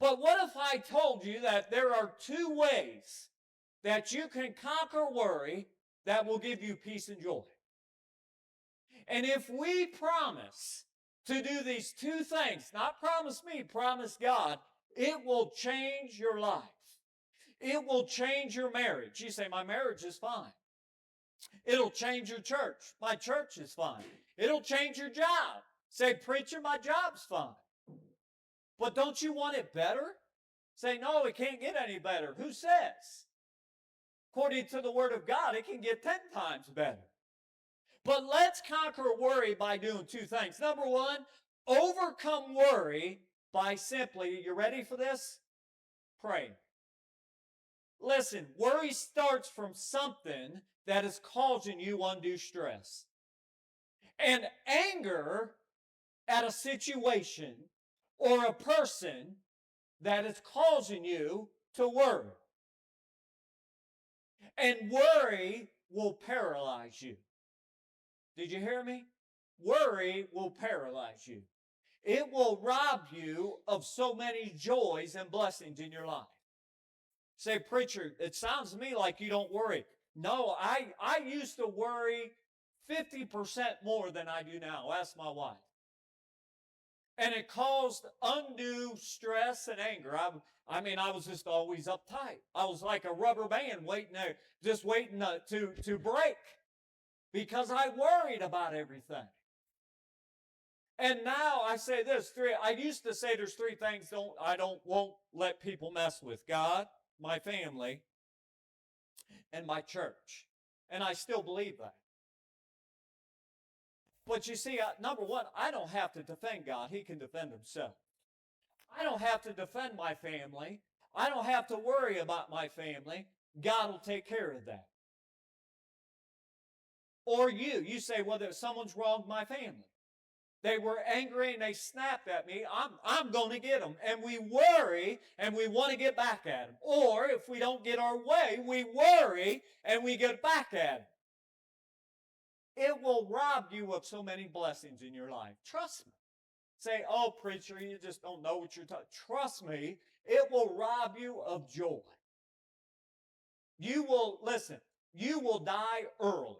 But what if I told you that there are two ways that you can conquer worry that will give you peace and joy? And if we promise to do these two things, not promise me, promise God, it will change your life. It will change your marriage. You say, my marriage is fine. It'll change your church. My church is fine. It'll change your job. Say, preacher, my job's fine. But don't you want it better? Say, no, it can't get any better. Who says? According to the Word of God, it can get 10 times better. But let's conquer worry by doing two things. Number one, overcome worry by simply, you ready for this? Praying. Listen, worry starts from something that is causing you undue stress. And anger at a situation or a person that is causing you to worry. And worry will paralyze you. Did you hear me? Worry will paralyze you. It will rob you of so many joys and blessings in your life. Say, preacher, it sounds to me like you don't worry. No, I used to worry 50% more than I do now. Ask my wife. And it caused undue stress and anger. I was just always uptight. I was like a rubber band waiting to break because I worried about everything. And now I say this, I used to say there's three things won't let people mess with: God, my family, and my church. And I still believe that. But you see, number one, I don't have to defend God. He can defend himself. I don't have to defend my family. I don't have to worry about my family. God will take care of that. Or you say, well, someone's wronged my family. They were angry and they snapped at me. I'm going to get them. And we worry and we want to get back at them. Or if we don't get our way, we worry and we get back at them. It will rob you of so many blessings in your life. Trust me. Say, oh, preacher, you just don't know what you're talking. Trust me, it will rob you of joy. You will die early.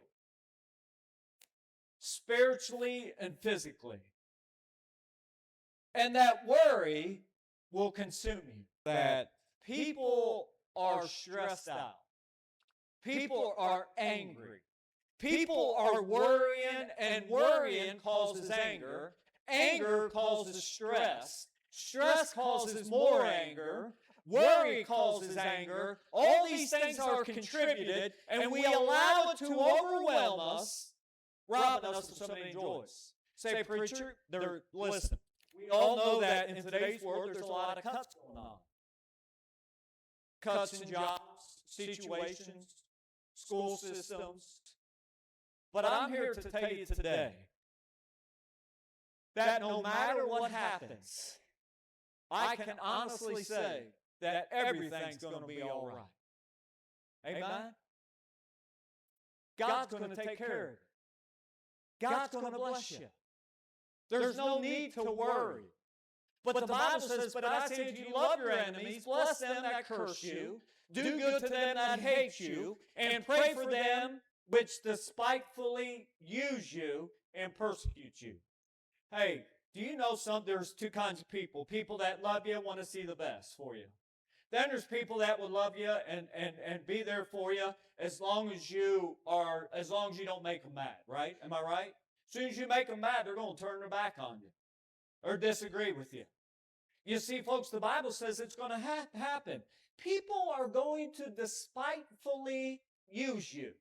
Spiritually and physically. And that worry will consume you. That people are stressed out. People are angry. People are worrying, and worrying causes anger. Anger causes stress. Stress causes more anger. Worry causes anger. All these things are contributed, and we allow it to overwhelm us, robbing us of so many joys. Say, preacher, listen, we all know that in today's world there's a lot of cuts going on. Cuts in jobs, situations, school systems. But I'm here to tell you today that no matter what happens, I can honestly say that everything's going to be all right. Amen? God's going to take care of it. God's going to bless you. There's no need to worry. But the Bible says, but I say, if you love your enemies, bless them that curse you, do good to them that hate you, and pray for them which despitefully use you and persecute you. Hey, do you know there's two kinds of people? People that love you want to see the best for you. Then there's people that will love you and be there for you as long as you don't make them mad, right? Am I right? As soon as you make them mad, they're going to turn their back on you or disagree with you. You see, folks, the Bible says it's going to happen. People are going to despitefully use you.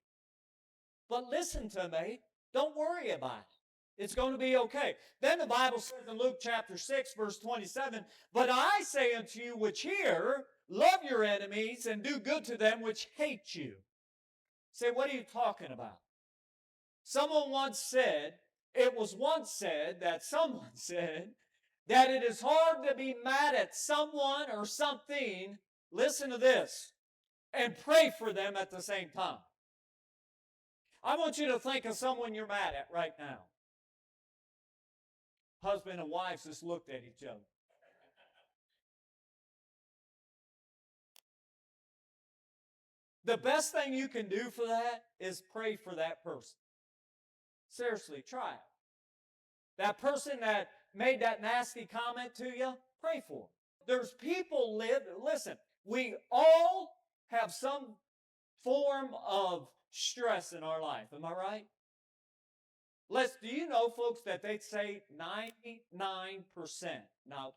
But listen to me, don't worry about it. It's going to be okay. Then the Bible says in Luke chapter 6, verse 27, but I say unto you which hear, love your enemies and do good to them which hate you. Say, what are you talking about? Someone once said that it is hard to be mad at someone or something, listen to this, and pray for them at the same time. I want you to think of someone you're mad at right now. Husband and wife just looked at each other. The best thing you can do for that is pray for that person. Seriously, try it. That person that made that nasty comment to you, pray for them. There's people listen, we all have some form of stress in our life. Am I right? Do you know, folks, that they say 99%? Now,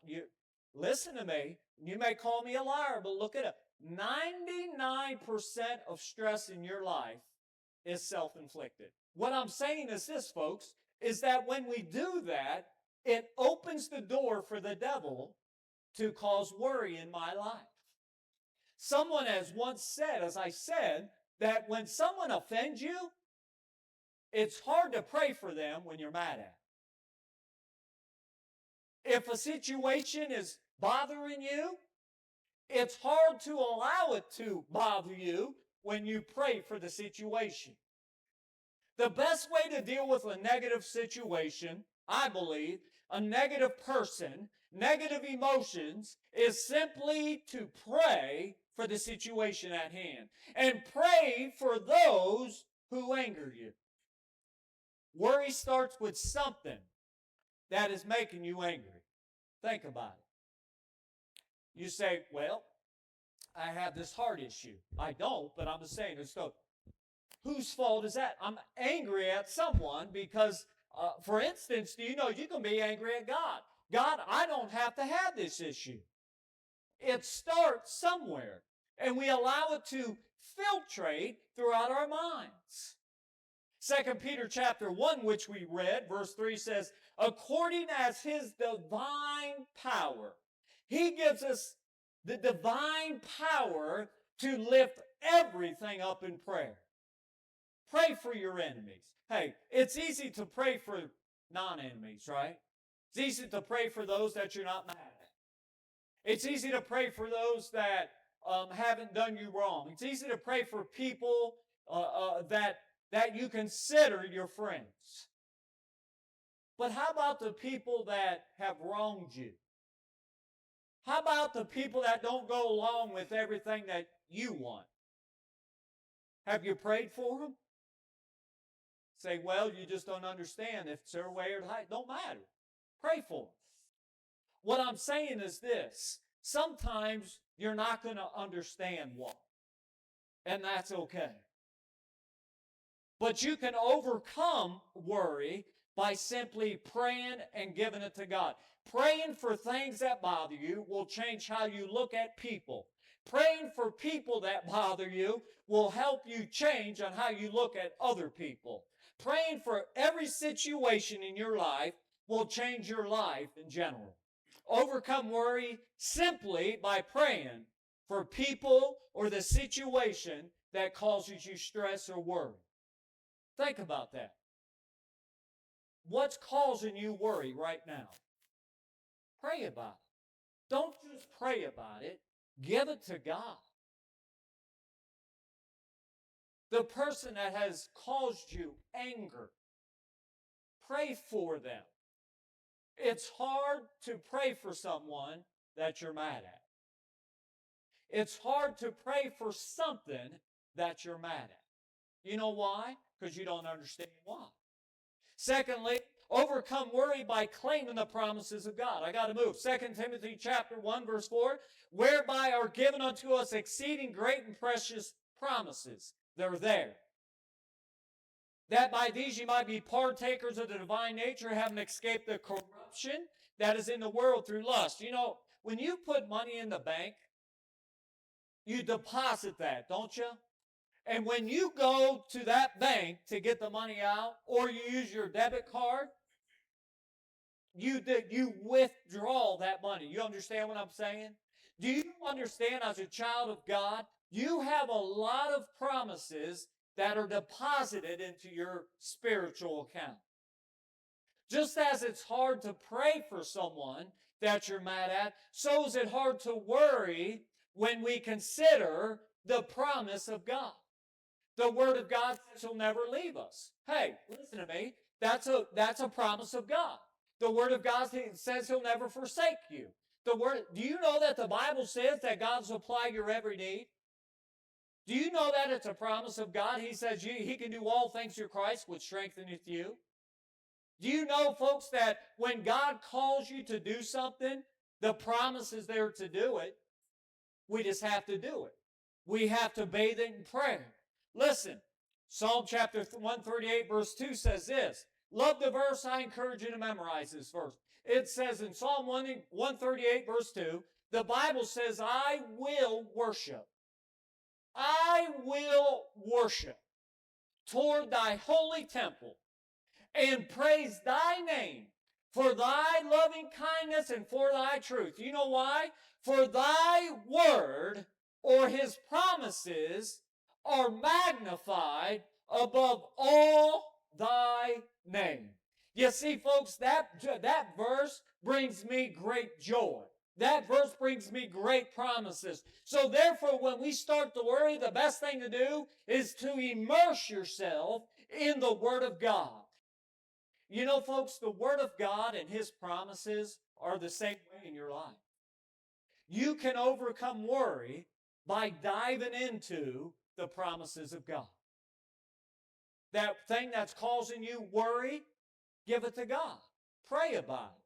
listen to me. You may call me a liar, but look it up. 99% of stress in your life is self-inflicted. What I'm saying is this, folks, is that when we do that, it opens the door for the devil to cause worry in my life. Someone has once said, as I said, that when someone offends you, it's hard to pray for them when you're mad at them. If a situation is bothering you, it's hard to allow it to bother you when you pray for the situation. The best way to deal with a negative situation, I believe, a negative person, negative emotions, is simply to pray for the situation at hand. And pray for those who anger you. Worry starts with something that is making you angry. Think about it. You say, well, I have this heart issue. I don't, but I'm just saying this. So, whose fault is that? I'm angry at someone because, for instance, do you know you can be angry at God? God, I don't have to have this issue. It starts somewhere, and we allow it to filtrate throughout our minds. 2 Peter chapter 1, which we read, verse 3 says, according as His divine power, He gives us the divine power to lift everything up in prayer. Pray for your enemies. Hey, it's easy to pray for non-enemies, right? It's easy to pray for those that you're not mad at. It's easy to pray for those that haven't done you wrong. It's easy to pray for people that you consider your friends. But how about the people that have wronged you? How about the people that don't go along with everything that you want? Have you prayed for them? Say, well, you just don't understand if it's their way or the don't matter. Pray for them. What I'm saying is this. Sometimes you're not going to understand why. And that's okay. But you can overcome worry by simply praying and giving it to God. Praying for things that bother you will change how you look at people. Praying for people that bother you will help you change on how you look at other people. Praying for every situation in your life will change your life in general. Overcome worry simply by praying for people or the situation that causes you stress or worry. Think about that. What's causing you worry right now? Pray about it. Don't just pray about it. Give it to God. The person that has caused you anger, pray for them. It's hard to pray for someone that you're mad at. It's hard to pray for something that you're mad at. You know why? Because you don't understand why. Secondly, overcome worry by claiming the promises of God. I got to move. 2 Timothy chapter 1, verse 4, whereby are given unto us exceeding great and precious promises. They're there. That by these you might be partakers of the divine nature, having escaped the corruption that is in the world through lust. You know, when you put money in the bank, you deposit that, don't you? And when you go to that bank to get the money out, or you use your debit card, you withdraw that money. You understand what I'm saying? Do you understand, as a child of God, you have a lot of promises that are deposited into your spiritual account. Just as it's hard to pray for someone that you're mad at, so is it hard to worry when we consider the promise of God. The Word of God says He'll never leave us. Hey, listen to me. That's a promise of God. The Word of God says He'll never forsake you. Do you know that the Bible says that God will supply your every need? Do you know that it's a promise of God? He says He can do all things through Christ, which strengtheneth you. Do you know, folks, that when God calls you to do something, the promise is there to do it. We just have to do it. We have to bathe it in prayer. Listen, Psalm chapter 138, verse 2 says this. Love the verse. I encourage you to memorize this verse. It says in Psalm 138, verse 2, the Bible says, I will worship. I will worship toward thy holy temple and praise thy name for thy loving kindness and for thy truth. You know why? For thy word or his promises are magnified above all thy name. You see, folks, that verse brings me great joy. That verse brings me great promises. So therefore, when we start to worry, the best thing to do is to immerse yourself in the Word of God. You know, folks, the Word of God and His promises are the same way in your life. You can overcome worry by diving into the promises of God. That thing that's causing you worry, give it to God. Pray about it.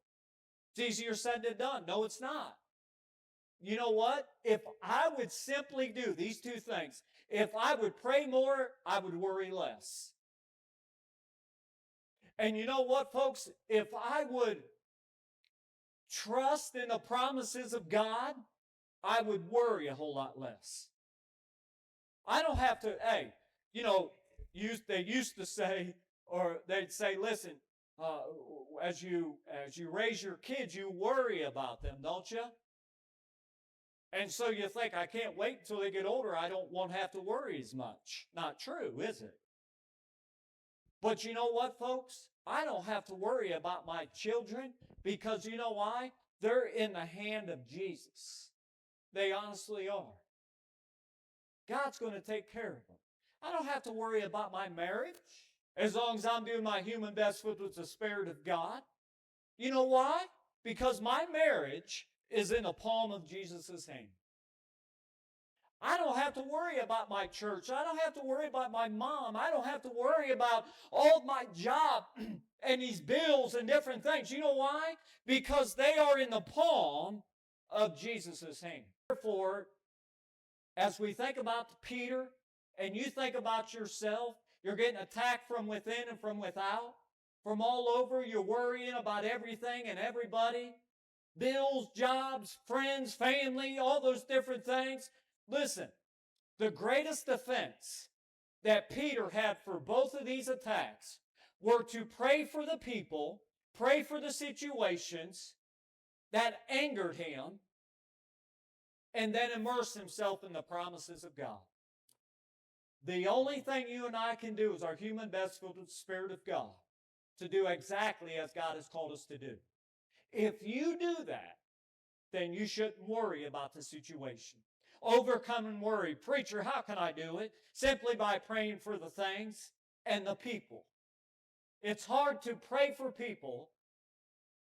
It's easier said than done. No, it's not. You know what? If I would simply do these two things, if I would pray more, I would worry less. And you know what, folks? If I would trust in the promises of God, I would worry a whole lot less. I don't have to, hey, you know, they used to say, or they'd say, listen, as you raise your kids, you worry about them, don't you? And so you think, I can't wait until they get older. I won't have to worry as much. Not true, is it? But you know what, folks? I don't have to worry about my children because you know why? They're in the hand of Jesus. They honestly are. God's going to take care of them. I don't have to worry about my marriage as long as I'm doing my human best with the Spirit of God. You know why? Because my marriage is in the palm of Jesus' hand. I don't have to worry about my church. I don't have to worry about my mom. I don't have to worry about all my job and these bills and different things. You know why? Because they are in the palm of Jesus' hand. Therefore, as we think about Peter and you think about yourself, you're getting attacked from within and from without. From all over, you're worrying about everything and everybody. Bills, jobs, friends, family, all those different things. Listen, the greatest defense that Peter had for both of these attacks were to pray for the people, pray for the situations that angered him, and then immerse himself in the promises of God. The only thing you and I can do is our human best filled with the Spirit of God to do exactly as God has called us to do. If you do that, then you shouldn't worry about the situation. Overcoming worry. Preacher, how can I do it? Simply by praying for the things and the people. It's hard to pray for people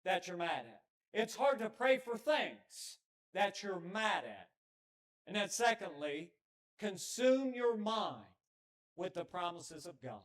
that you're mad at. It's hard to pray for things that you're mad at. And then secondly, consume your mind with the promises of God.